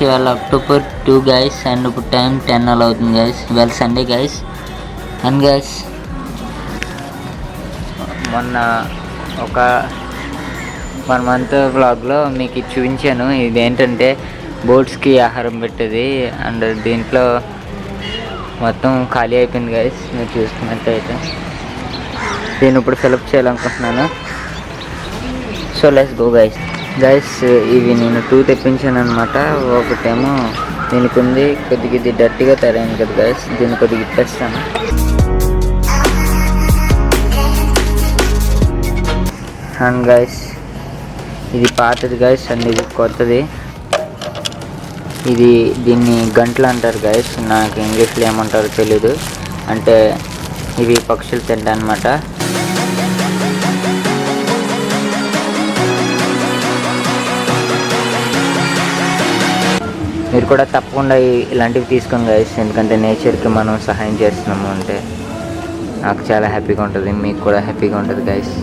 ఇవాళ October 2 guys and ఇప్పుడు time 10 అలా అవుతుంది గైస్. ఇవాళ సండే గైస్. అండ్ గైస్ మొన్న ఒక 1 మంత్ వ్లాగ్లో మీకు ఇది చూపించాను. ఇదేంటంటే బోట్స్కి ఆహారం పెట్టేది అండ్ దీంట్లో మొత్తం ఖాళీ అయిపోయింది గైస్. మీరు చూసుకున్నట్టయితే నేను ఇప్పుడు ఫిలప్ చేయాలనుకుంటున్నాను. So let's go guys. ఇవి నేను 2 తెప్పించాను అనమాట. ఒకటేమో దీనికి ఉంది, కొద్దిగా ఇది డర్టీగా తయారైంది కదా గైస్. దీన్ని కొద్దిగా ఇప్పేస్తాను. అండ్ గైస్ ఇది పాతది గైస్ అండ్ ఇది కొత్తది. దీన్ని గంటలు అంటారు గైస్. నాకు ఇంగ్లీష్లో ఏమంటారో తెలీదు. అంటే ఇవి పక్షులు తింటా అనమాట. మీరు కూడా తప్పకుండా ఇలాంటివి తీసుకోండి గైస్. ఎందుకంటే నేచర్కి మనం సహాయం చేస్తున్నాము అంటే నాకు చాలా హ్యాపీగా ఉంటుంది, మీకు కూడా హ్యాపీగా ఉంటుంది గైస్.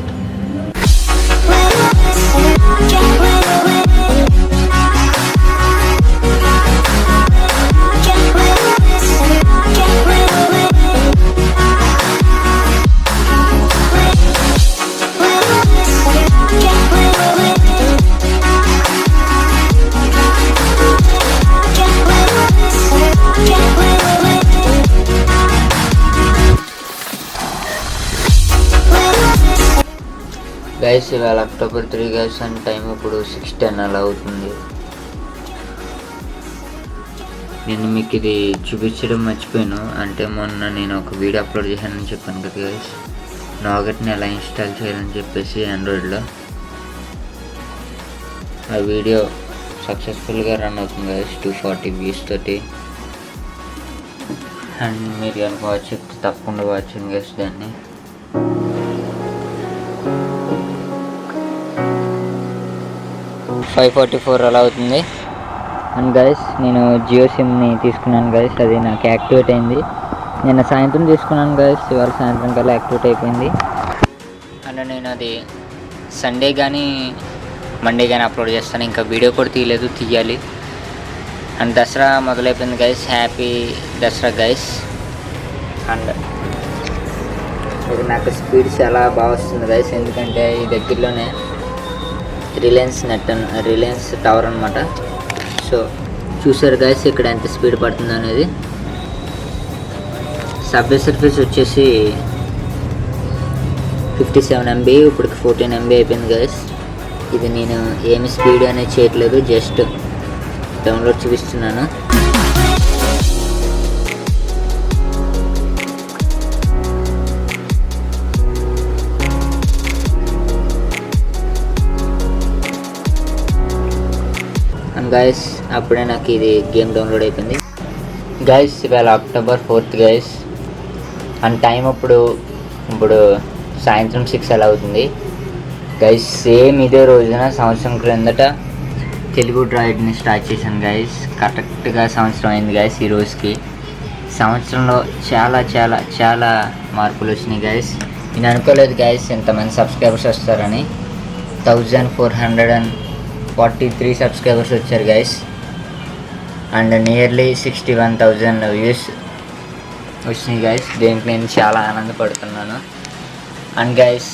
గైస్ ఇవాళ అక్టోబర్ 3 గైస్ అండ్ టైం ఇప్పుడు 6:10 అలా అవుతుంది. నేను మీకు ఇది చూపించడం మర్చిపోయాను. అంటే మొన్న నేను ఒక వీడియో అప్లోడ్ చేశానని చెప్పాను కదా గైస్, నాగట్ని ఎలా ఇన్స్టాల్ చేయాలని చెప్పేసి ఆండ్రాయిడ్లో. ఆ వీడియో సక్సెస్ఫుల్గా రన్ అవుతుంది గైస్ 240 వ్యూస్ తోటి. అండ్ మీరు కనుక వాచ్ చెప్తే తప్పకుండా వాచ్ చేయండి గైస్. దాన్ని 5:44 అలా అవుతుంది. అండ్ గైస్ నేను జియో సిమ్ని తీసుకున్నాను గైస్. అది నాకు యాక్టివేట్ అయింది. నిన్న సాయంత్రం తీసుకున్నాను గైస్. ఇవాళ సాయంత్రం కల్లా యాక్టివేట్ అయిపోయింది. అండ్ నేను అది సండే కానీ మండే కానీ అప్లోడ్ చేస్తాను. ఇంకా వీడియో కూడా తీయాలి. అండ్ దసరా మొదలైపోయింది guys. Happy Dasara guys. And ఇది నాకు స్పీడ్ చాలా బాగా వస్తుంది గైస్. ఎందుకంటే ఈ దగ్గరలోనే రిలయన్స్ టవర్ అనమాట. సో చూసారు గైస్ ఇక్కడ ఎంత స్పీడ్ పడుతుంది అనేది. సబ్వే సర్ఫేస్ వచ్చేసి 57 MB, ఇప్పటికి 14 MB అయిపోయింది గైస్. ఇది నేను ఏమి స్పీడ్ అనేది చేయట్లేదు, జస్ట్ డౌన్లోడ్ చూపిస్తున్నాను. గైస్ అప్పుడే నాకు ఇది గేమ్ డౌన్లోడ్ అయిపోయింది గైస్. ఇవాళ అక్టోబర్ 4 గైస్ అండ్ టైం ఇప్పుడు సాయంత్రం 6 అలా అవుతుంది గైస్. సేమ్ ఇదే రోజున సంవత్సరం క్రిందట తెలుగు డ్రాయిడ్ని స్టార్ట్ చేశాను గైస్. కరెక్ట్గా సంవత్సరం అయింది గైస్ ఈ రోజుకి. సంవత్సరంలో చాలా చాలా చాలా మార్పులు వచ్చినాయి గైస్. నేను అనుకోలేదు గైస్ ఇంతమంది సబ్స్క్రైబర్స్ వస్తారని. 1443 సబ్స్క్రైబర్స్ వచ్చారు గైస్. అండ్ నియర్లీ 61,000 వ్యూస్ వచ్చినాయి గైస్. దీనికి నేను చాలా ఆనందపడుతున్నాను. అండ్ గైస్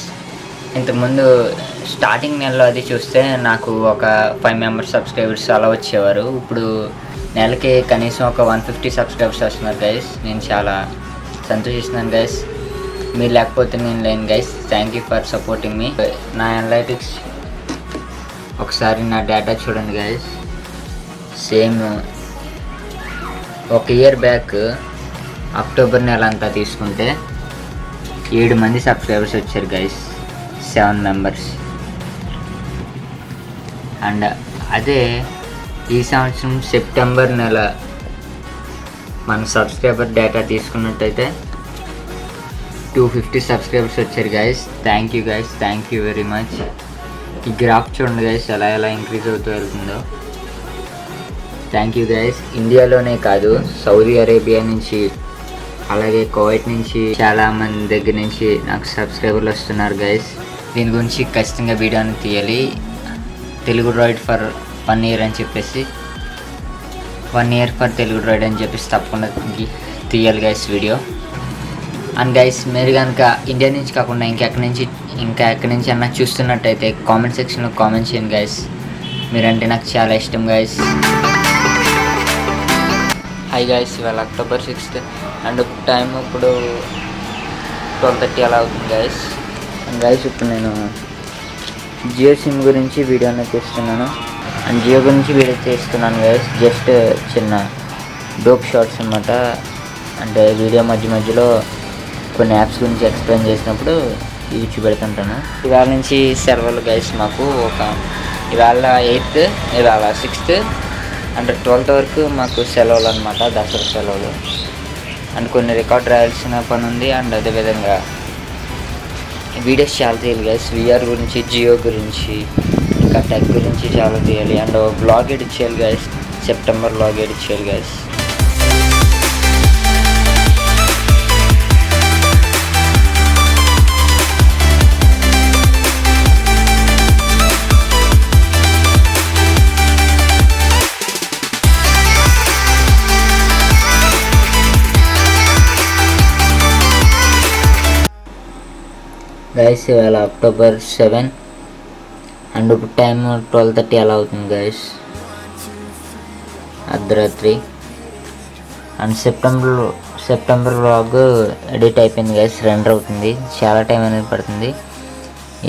ఇంతకుముందు స్టార్టింగ్ నెలలో అది చూస్తే నాకు ఒక 5 మెంబర్స్ సబ్స్క్రైబర్స్ అలా వచ్చేవారు. ఇప్పుడు నెలకి కనీసం ఒక 150 సబ్స్క్రైబర్స్ వస్తున్నారు గైస్. నేను చాలా సంతోషిస్తున్నాను గైస్. మీరు లేకపోతే నేను లేను guys. Thank you for supporting me. నా అనలైటిక్స్ ఒకసారి నా డేటా చూడండి గైస్. సేమ్ ఒక ఇయర్ బ్యాక్ అక్టోబర్ నెల అంతా తీసుకుంటే 7 మంది సబ్స్క్రైబర్స్ వచ్చారు గైస్, 7 మెంబర్స్. అండ్ అదే ఈ సంవత్సరం సెప్టెంబర్ నెల మన సబ్స్క్రైబర్ డేటా తీసుకున్నట్టయితే 250 సబ్స్క్రైబర్స్ వచ్చారు guys. Thank you guys, thank you very much. ఈ గ్రాఫ్ చూడండి గైస్ ఎలా ఇంక్రీజ్ అవుతూ వెళ్తుందో. Thank you guys. ఇండియాలోనే కాదు, సౌదీ అరేబియా నుంచి అలాగే కువైట్ నుంచి చాలా మంది దగ్గర నుంచి నాకు సబ్స్క్రైబర్లు వస్తున్నారు గైస్. దీని గురించి ఖచ్చితంగా వీడియోని తీయాలి. తెలుగు డ్రాయిడ్ ఫర్ 1 year అని చెప్పేసి 1 year ఫర్ తెలుగు డ్రైడ్ అని చెప్పేసి తప్పకుండా తీయాలి గైస్ వీడియో. అండ్ గైస్ మీరు కనుక ఇండియా నుంచి కాకుండా ఇంకా ఎక్కడి నుంచి అన్నా చూస్తున్నట్టయితే కామెంట్ సెక్షన్లో కామెంట్ చేయండి గైస్. మీరంటే నాకు చాలా ఇష్టం గైస్. హాయ్ గైస్, ఇవాళ October 6th అండ్ టైం ఇప్పుడు 12:30 అలా అవుతుంది గైస్. అండ్ గైస్ ఇప్పుడు నేను జియో సిమ్ గురించి వీడియో అనేది తీస్తున్నాను. అండ్ జియో గురించి వీడియో చేస్తున్నాను గైస్. జస్ట్ చిన్న డోప్ షార్ట్స్ అన్నమాట. అంటే వీడియో మధ్యలో కొన్ని యాప్స్ గురించి ఎక్స్ప్లెయిన్ చేసినప్పుడు ఇవి చూపెడుతుంటాను. ఇవాళ నుంచి సెలవులు గైస్ మాకు. ఇవాళ 8th, ఇవాళ 6th అండ్ 12th వరకు మాకు సెలవులు అనమాట, దసరా సెలవులు. అండ్ కొన్ని రికార్డ్ రాయాల్సిన పని ఉంది. అండ్ అదేవిధంగా వీడియోస్ చాలా తీయాలి గైస్. విఆర్ గురించి, జియో గురించి, ఇంకా టెక్ గురించి చాలా తీయాలి. అండ్ బ్లాగ్ ఎడిట్ చేయాలి గైస్. సెప్టెంబర్ బ్లాగ్ ఎడిట్ చేయాలి గైస్. గైస్ ఇవాళ October 7 అండ్ ఇప్పుడు టైం 12:30 అలా అవుతుంది గైస్, అర్ధరాత్రి. అండ్ సెప్టెంబర్ వ్లాగ్ ఎడిట్ అయిపోయింది గైస్, రెండర్ అవుతుంది. చాలా టైం అనేది పడుతుంది.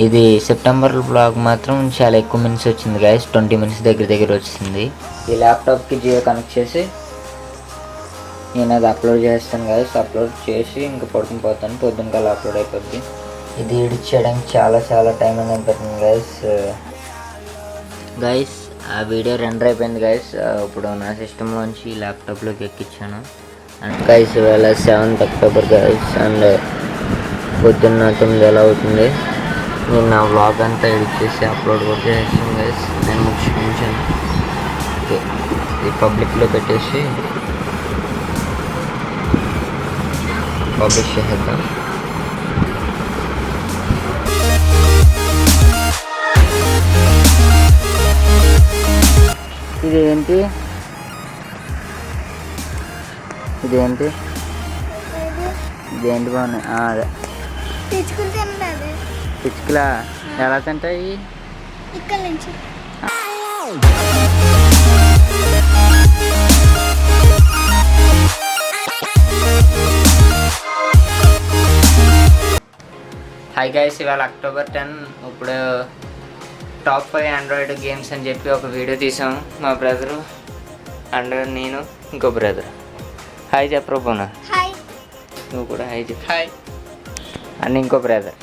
ఇది సెప్టెంబర్ వ్లాగ్ మాత్రం చాలా ఎక్కువ మినిట్స్ వచ్చింది గైస్, 20 minutes దగ్గర వచ్చింది. ఈ ల్యాప్టాప్కి జియో కనెక్ట్ చేసి నేను అది అప్లోడ్ చేస్తాను గైస్. అప్లోడ్ చేసి ఇంకా పడుకుని పోతాను. పొద్దున్నకల్లా అప్లోడ్ అయిపోద్ది. ఇది ఎడిట్ చేయడానికి చాలా టైం అనేది పడుతుంది గైస్. ఆ వీడియో రెండర్ అయిపోయింది గైస్. ఇప్పుడు నా సిస్టంలోంచి ల్యాప్టాప్లోకి ఎక్కించాను. అండ్ గైస్ ఇవాళ 7th October గైస్. అండ్ పొద్దున్న 9 అలా అవుతుంది. నేను నా వ్లాగ్ అంతా ఎడిట్ చేసి అప్లోడ్ కూడా చేసాను గైస్. నేను ముగించాను. ఇది పబ్లిక్లో పెట్టేసి పబ్లిష్ చేద్దాం. ఇదేంటి బాగున్నాయి. అదే పిచ్చుకలా ఎలా తింటాయి? హాయ్ గైస్, ఇవాళ October 10. ఇప్పుడు టాప్ 5 ఆండ్రాయిడ్ గేమ్స్ అని చెప్పి ఒక వీడియో తీసాం మా బ్రదరు అండ్ నేను, ఇంకో బ్రదర్. హాయ్ చెప్పు పోనా. నువ్వు కూడా హాయ్ చెప్పు. హాయ్. అండ్ ఇంకో బ్రదర్.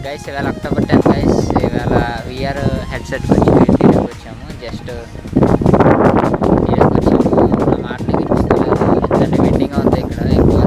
గైస్ ఇవాళ October 10 గైస్. ఇవాళ విఆర్ హెడ్సెట్ వచ్చి వీడియోకి వచ్చాము. జస్ట్ వెండింగ్ ఉంది ఇక్కడ ఎక్కువ.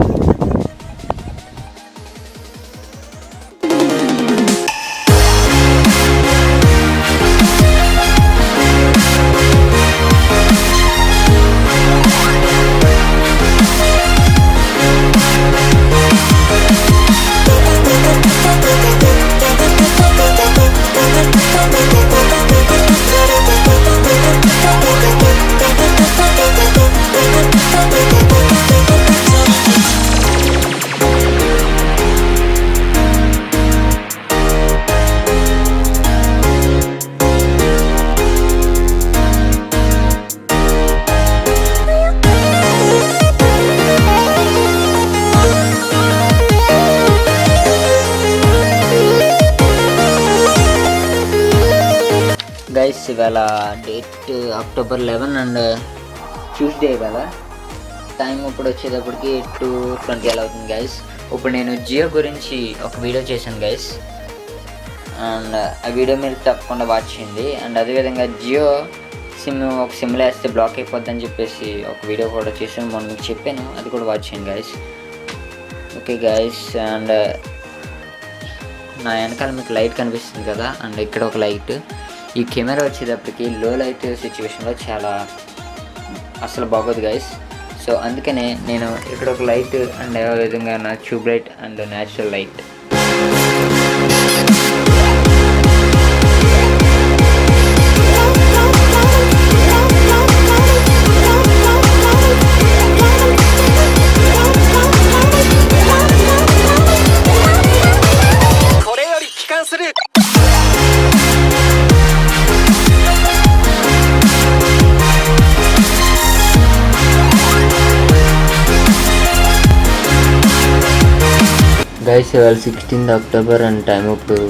గైస్ ఇవాళ డేట్ October 11 అండ్ ట్యూస్డే కదా. టైం ఇప్పుడు వచ్చేటప్పటికి 2:20 అలా అవుతుంది గైస్. ఇప్పుడు నేను జియో గురించి ఒక వీడియో చేశాను గైస్. అండ్ ఆ వీడియో మీరు తప్పకుండా వాచ్ చేయండి. అండ్ అదేవిధంగా జియో ఒక సిమ్లో వేస్తే బ్లాక్ అయిపోద్దని చెప్పేసి ఒక వీడియో కూడా చేశాను, మొన్న మీకు చెప్పాను. అది కూడా వాచ్ చేయండి గైస్. Okay guys. అండ్ నా వెనకాల మీకు లైట్ కనిపిస్తుంది కదా, అండ్ ఇక్కడ ఒక లైట్. ఈ కెమెరా వచ్చేటప్పటికి లో లైట్ సిచ్యువేషన్లో చాలా అసలు బాగోదు గైస్. సో సో అందుకనే నేను ఇక్కడ ఒక లైట్ అండ్ అదే విధంగా నా tube light and natural light. Guys ఇవాళ 16th October అండ్ టైం ఇప్పుడు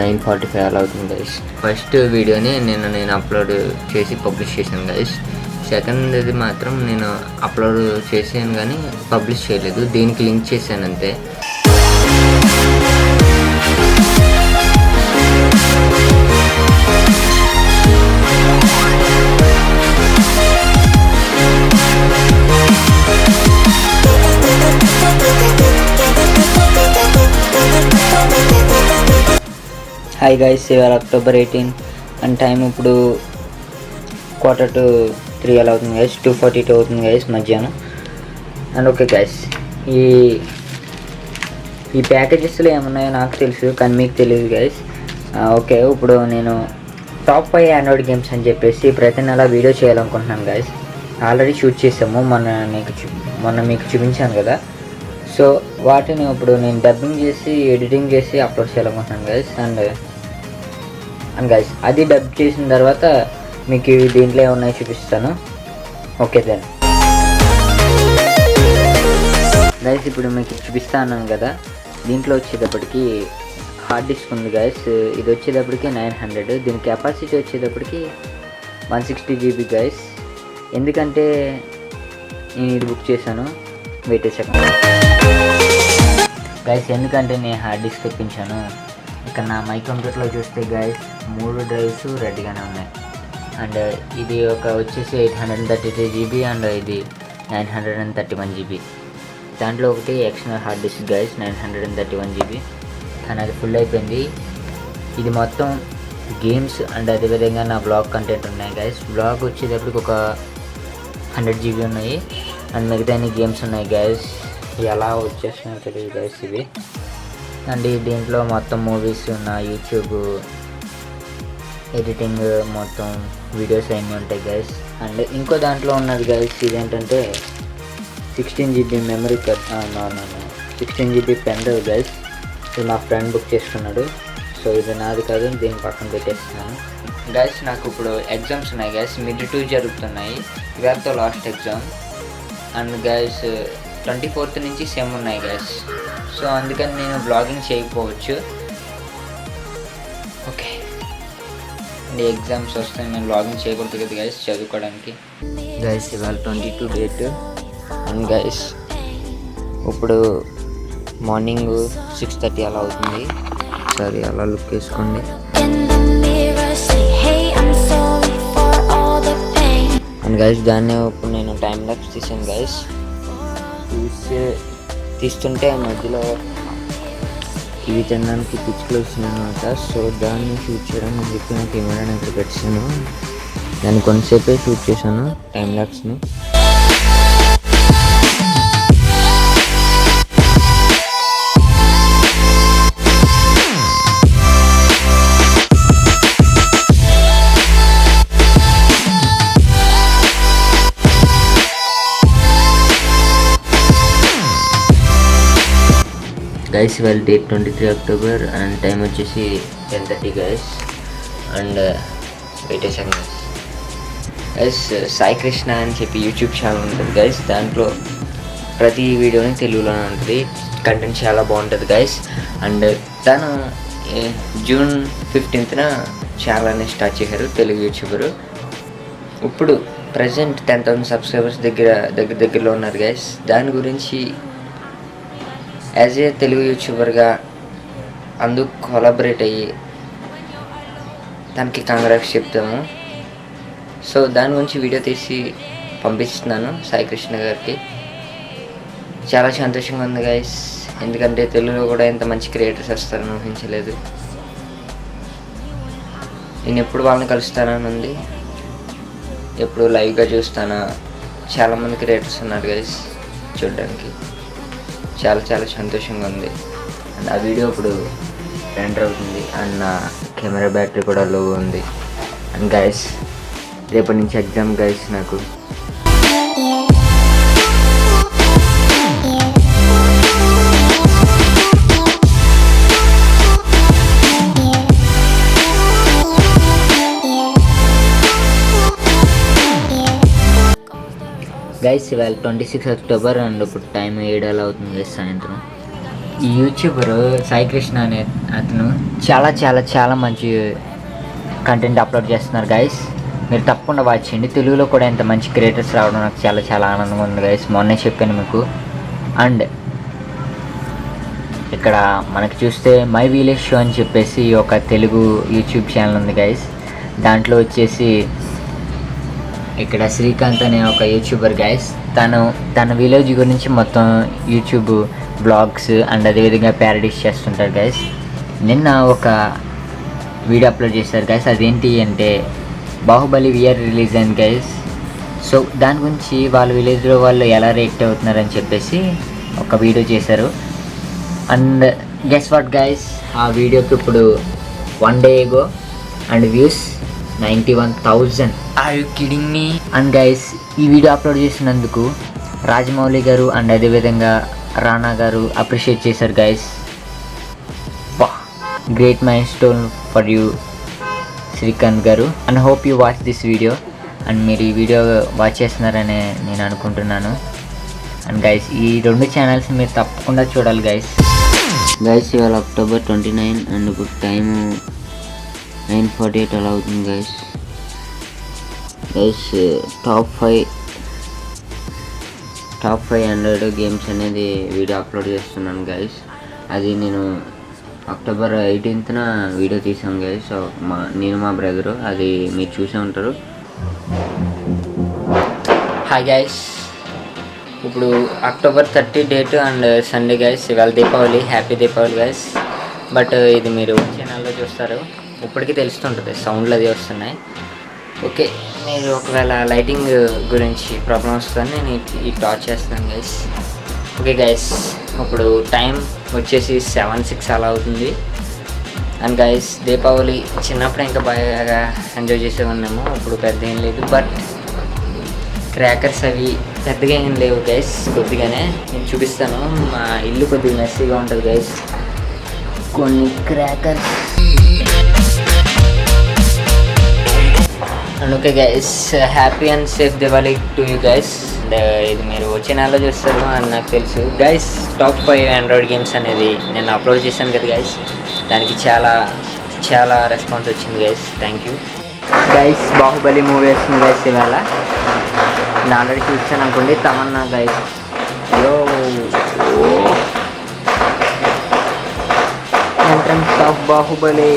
9:45 అలా అవుతుంది గైస్. ఫస్ట్ వీడియోని నేను అప్లోడ్ చేసి పబ్లిష్ చేశాను గైస్. సెకండ్ ఇది మాత్రం నేను అప్లోడ్ చేశాను కానీ పబ్లిష్ చేయలేదు, దీనికి లింక్ చేశాను అంతే. హాయ్ గైస్, ఇవాళ October 18 అండ్ టైం ఇప్పుడు 2:45 అలా అవుతుంది గైస్. 2:42 అవుతుంది గైస్ మధ్యాహ్నం. అండ్ ఓకే గైస్, ఈ ప్యాకేజెస్లో ఏమున్నాయో నాకు తెలుసు కానీ మీకు తెలియదు గైస్. ఓకే, ఇప్పుడు నేను టాప్ 5 ఆండ్రాయిడ్ గేమ్స్ అని చెప్పేసి ప్రతి నెల వీడియో చేయాలనుకుంటున్నాను గైస్. ఆల్రెడీ షూట్ చేసాము, మొన్న మీకు చూపించాను కదా. సో వాటిని ఇప్పుడు నేను డబ్బింగ్ చేసి ఎడిటింగ్ చేసి అప్లోడ్ చేయాలనుకుంటున్నాను గైస్. అండ్ గైస్ అది డబ్ చేసిన తర్వాత మీకు దీంట్లో ఏమున్నాయో చూపిస్తాను. ఓకే దెన్ గైస్, ఇప్పుడు మీకు చూపిస్తా అన్నాను కదా, దీంట్లో వచ్చేటప్పటికి హార్డ్ డిస్క్ ఉంది గైస్. ఇది వచ్చేటప్పటికి 900, దీని కెపాసిటీ వచ్చేటప్పటికి 160 GB గైస్. ఎందుకంటే నేను ఇది బుక్ చేశాను, వెయిట్ సెకండ్ గైస్. ఎందుకంటే నేను హార్డ్ డిస్క్ తెప్పించాను. ఇక్కడ నా మై కంప్యూటర్లో చూస్తే గైస్ 3 డ్రైవ్స్ రెడీగానే ఉన్నాయి. అండ్ ఇది వచ్చేసి 833 GB అండ్ ఇది 931 GB. దాంట్లో ఒకటి external hard disk guys 931 GB, కానీ అది ఫుల్ అయిపోయింది. ఇది మొత్తం గేమ్స్ అండ్ అదేవిధంగా నా బ్లాగ్ కంటెంట్ ఉన్నాయి గైస్. బ్లాగ్ వచ్చేటప్పటికి ఒక 100 GB ఉన్నాయి అండ్ మిగతా గేమ్స్ ఉన్నాయి గైస్. ఎలా వచ్చేస్తున్నాయో తెలియదు గైస్ ఇవి. అండ్ దీంట్లో మొత్తం మూవీస్ నా యూట్యూబ్ ఎడిటింగ్ మొత్తం వీడియోస్ అన్నీ ఉంటాయి గైస్. అండ్ ఇంకో దాంట్లో ఉన్నది గైస్, ఇదేంటంటే 16 GB memory card, 16 GB pen drive guys. ఇది మా ఫ్రెండ్ బుక్ చేసుకున్నాడు. సో ఇది నాది కాదు, దీన్ని పక్కన పెట్టేస్తున్నాను గైస్. నాకు ఇప్పుడు ఎగ్జామ్స్ ఉన్నాయి గైస్, మిడ్ 2 జరుగుతున్నాయి. ఇవాళతో last exam. And guys 24th నుంచి సెమ్ ఉన్నాయి గైస్. సో అందుకని నేను బ్లాగింగ్ చేయకపోవచ్చు. ఓకే, అండ్ ఎగ్జామ్స్ వస్తే నేను బ్లాగింగ్ చేయకూడదు కదా గైస్, చదువుకోవడానికి గైస్. ఇవాళ 22 డేట్. అండ్ గైస్ ఇప్పుడు మార్నింగ్ 6:30 అలా అవుతుంది. సరే అలా లుక్ వేసుకోండి. అండ్ గైస్ దాన్ని ఇప్పుడు నేను టైం ల్యాప్స్ తీసాను గైస్. తీస్తుంటే మధ్యలో ఇవి తినడానికి పిచ్చుకలు వచ్చినాయి అనమాట. సో దాన్ని షూట్ చేయడం అని చెప్పి నాకు కెమెరాని ఇక్కడ పెట్టాను. దాన్ని కొంతసేపే షూట్ చేశాను టైం ల్యాప్స్ని. గైస్ ఇవాళ డేట్ 23 October అండ్ టైం వచ్చేసి 10:30 గైస్. అండ్ వెయిట్ చేశాను గైస్. సాయి కృష్ణ అని చెప్పి యూట్యూబ్ ఛానల్ ఉంటుంది గైస్. దాంట్లో ప్రతి వీడియోని తెలుగులోనే ఉంటుంది, కంటెంట్ చాలా బాగుంటుంది గైస్. అండ్ తను June 15th ఛానల్ అనేది స్టార్ట్ చేశారు, తెలుగు యూట్యూబరు. ఇప్పుడు ప్రజెంట్ 10,000 సబ్స్క్రైబర్స్ దగ్గరలో ఉన్నారు గైస్. దాని గురించి యాజ్ ఏ తెలుగు యూట్యూబర్గా అందుకు కొలాబరేట్ అయ్యి దానికి కంగ్రాట్స్ చెప్తాము. సో దాని గురించి వీడియో తీసి పంపిస్తున్నాను సాయి కృష్ణ గారికి. చాలా సంతోషంగా ఉంది గైస్, ఎందుకంటే తెలుగులో కూడా ఇంత మంచి క్రియేటర్స్ వస్తారని ఊహించలేదు. నేను ఎప్పుడు వాళ్ళని కలుస్తానని ఉంది, ఎప్పుడు లైవ్గా చూస్తానా చాలామంది క్రియేటర్స్ ఉన్నారు గైస్, చూడడానికి చాలా చాలా సంతోషంగా ఉంది. అండ్ ఆ వీడియో ఇప్పుడు రెండర్ అవుతుంది. అండ్ నా కెమెరా బ్యాటరీ కూడా లో ఉంది. అండ్ గైస్ రేపటి నుంచి ఎగ్జామ్ గైస్ నాకు. గైస్ ఇవాళ 26 అక్టోబర్ అండ్ ఇప్పుడు టైం 7 అవుతుంది గైస్ సాయంత్రం. ఈ యూట్యూబర్ సాయి కృష్ణ అనే అతను చాలా చాలా చాలా మంచి కంటెంట్ అప్లోడ్ చేస్తున్నారు గైస్. మీరు తప్పకుండా వాచ్ చేయండి. తెలుగులో కూడా ఇంత మంచి క్రియేటర్స్ రావడం నాకు చాలా చాలా ఆనందంగా ఉంది గైస్. మొన్నే చెప్పాను మీకు. అండ్ ఇక్కడ మనకి చూస్తే మై విలేజ్ షో అని చెప్పేసి ఒక తెలుగు యూట్యూబ్ ఛానల్ ఉంది గైస్. దాంట్లో వచ్చేసి ఇక్కడ శ్రీకాంత్ అనే ఒక యూట్యూబర్ గైస్, తన విలేజ్ గురించి మొత్తం యూట్యూబ్ బ్లాగ్స్ అండ్ అదేవిధంగా ప్యారడీస్ చేస్తుంటారు గైస్. నిన్న ఒక వీడియో అప్లోడ్ చేశారు గైస్. అదేంటి అంటే బాహుబలి విఆర్ రిలీజ్ అయింది గైస్. సో దాని గురించి వాళ్ళ విలేజ్లో వాళ్ళు ఎలా రియాక్ట్ అవుతున్నారని చెప్పేసి ఒక వీడియో చేశారు. అండ్ గెస్ వాట్ గైస్, ఆ వీడియోకి ఇప్పుడు 1 day ago and views 91,000. Are you kidding me? And guys ఈ వీడియో అప్లోడ్ చేసినందుకు రాజమౌళి గారు అండ్ అదేవిధంగా రానా గారు అప్రిషియేట్ చేశారు guys. Great milestone for you Srikanth garu. And hope you watch this video. And మీరు ఈ video watch చేస్తున్నారని నేను అనుకుంటున్నాను. అండ్ గైస్ ఈ 2 ఛానల్స్ మీరు తప్పకుండా చూడాలి గైస్. గైస్ ఇవాళ October 29 అండ్ ఇప్పుడు టైము 9:48 అలా అవుతుంది గైస్. గైస్ టాప్ 500 గేమ్స్ అనేది వీడియో అప్లోడ్ చేస్తున్నాను గైస్. అది నేను October 18th వీడియో తీసాను గైస్. సో నేను మా బ్రదరు, అది మీరు చూసే ఉంటారు. హాయ్ గైస్, ఇప్పుడు October 30 date and Sunday guys. ఇవాళ Deepavali, happy Deepavali guys. But ఇది మీరు ఛానల్లో చూస్తారు, ఇప్పటికీ తెలుస్తుంటుంది, సౌండ్లు అది వస్తున్నాయి. ఓకే, మీరు ఒకవేళ లైటింగ్ గురించి ప్రాబ్లం వస్తుందని నేను ఈ టార్చ్ చేస్తున్నాను గైస్. ఓకే గైస్, ఇప్పుడు టైం వచ్చేసి 7-6 అలా అవుతుంది. అండ్ గైస్ దీపావళి చిన్నప్పుడు ఇంకా బాగా ఎంజాయ్ చేసేవాళ్ళేమో, ఇప్పుడు పెద్ద ఏం లేదు. బట్ క్రాకర్స్ అవి పెద్దగా ఏం లేవు గైస్, కొద్దిగానే. నేను చూపిస్తాను. మా ఇల్లు కొద్దిగా మెస్సీగా ఉంటుంది గైస్. కొన్ని crackers. And okay guys, happy and safe Diwali to you guys. And ఇది మీరు వచ్చే నెలలో చూస్తారు అని నాకు తెలుసు గైస్. టాప్ 5 ఆండ్రాయిడ్ గేమ్స్ అనేది నేను అప్లోడ్ చేశాను కదా గైస్, దానికి చాలా చాలా రెస్పాన్స్ వచ్చింది guys. Thank you guys. Baahubali movie వస్తుంది గైస్ ఇవాళ. నేను ఆల్రెడీ చూసాను అనుకోండి. Tamannaah guys, entrance of Baahubali.